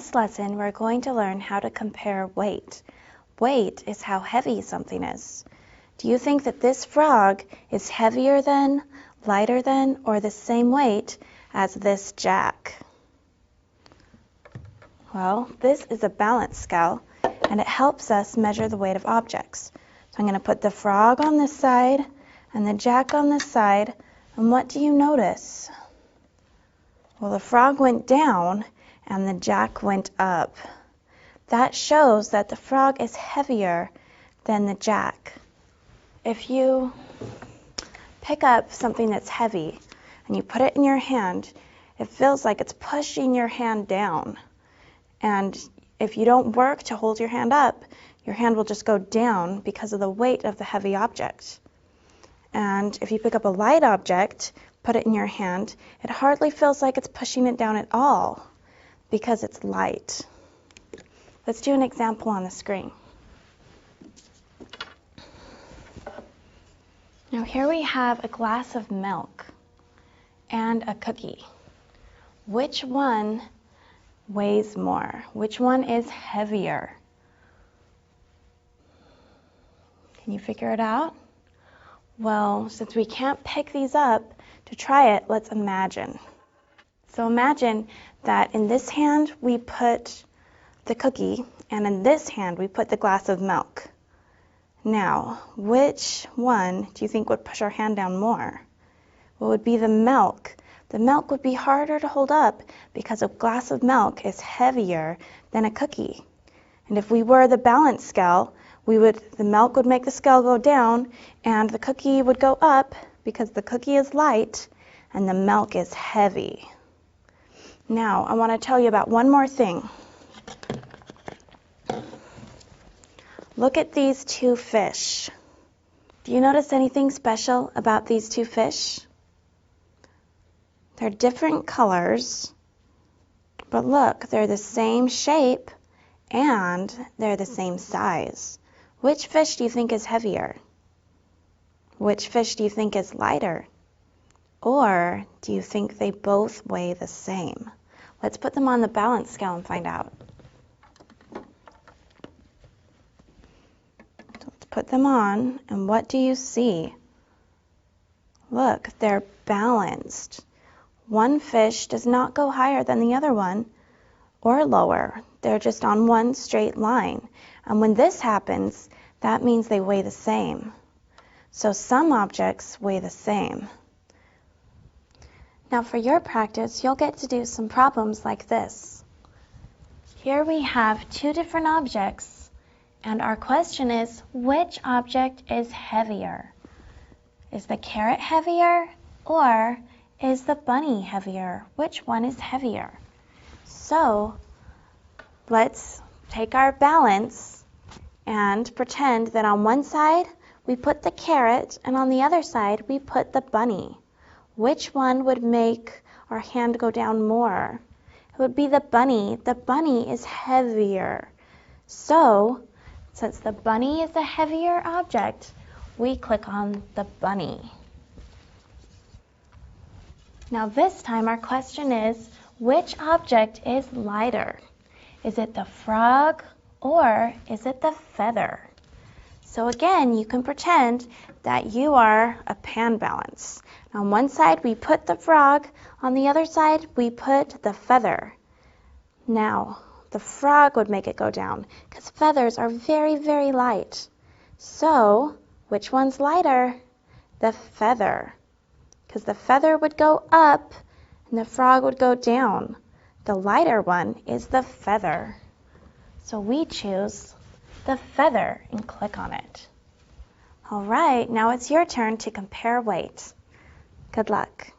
this lesson, we're going to learn how to compare weight. Weight is how heavy something is. Do you think that this frog is heavier than, lighter than, or the same weight as this jack? Well, this is a balance scale, and it helps us measure the weight of objects. So I'm going to put the frog on this side and the jack on this side, and what do you notice? Well, the frog went down and the jack went up. That shows that the frog is heavier than the jack. If you pick up something that's heavy and you put it in your hand, it feels like it's pushing your hand down. And if you don't work to hold your hand up, your hand will just go down because of the weight of the heavy object. And if you pick up a light object, put it in your hand, it hardly feels like it's pushing it down at all because it's light. Let's do an example on the screen. Now here we have a glass of milk and a cookie. Which one weighs more? Which one is heavier? Can you figure it out? Well, since we can't pick these up, to try it, let's imagine. So imagine that in this hand we put the cookie, and in this hand we put the glass of milk. Now, which one do you think would push our hand down more? Well, it would be the milk. The milk would be harder to hold up because a glass of milk is heavier than a cookie. And if we were the balance scale, the milk would make the scale go down and the cookie would go up because the cookie is light and the milk is heavy. Now, I want to tell you about one more thing. Look at these two fish. Do you notice anything special about these two fish? They're different colors, but look, they're the same shape and they're the same size. Which fish do you think is heavier? Which fish do you think is lighter? Or do you think they both weigh the same? Let's put them on the balance scale and find out. Let's put them on, and what do you see? Look, they're balanced. One fish does not go higher than the other one or lower. They're just on one straight line. And when this happens, that means they weigh the same. So some objects weigh the same. Now for your practice, you'll get to do some problems like this. Here we have two different objects, and our question is, which object is heavier? Is the carrot heavier, or is the bunny heavier? Which one is heavier? So let's take our balance and pretend that on one side we put the carrot and on the other side we put the bunny. Which one would make our hand go down more? It would be the bunny. The bunny is heavier. So, since the bunny is the heavier object, we click on the bunny. Now this time our question is, which object is lighter? Is it the frog or is it the feather? So again, you can pretend that you are a pan balance. On one side we put the frog, on the other side we put the feather. Now, the frog would make it go down because feathers are very, very light. So, which one's lighter? The feather. Because the feather would go up and the frog would go down. The lighter one is the feather. So we choose the feather and click on it. All right, now it's your turn to compare weight. Good luck.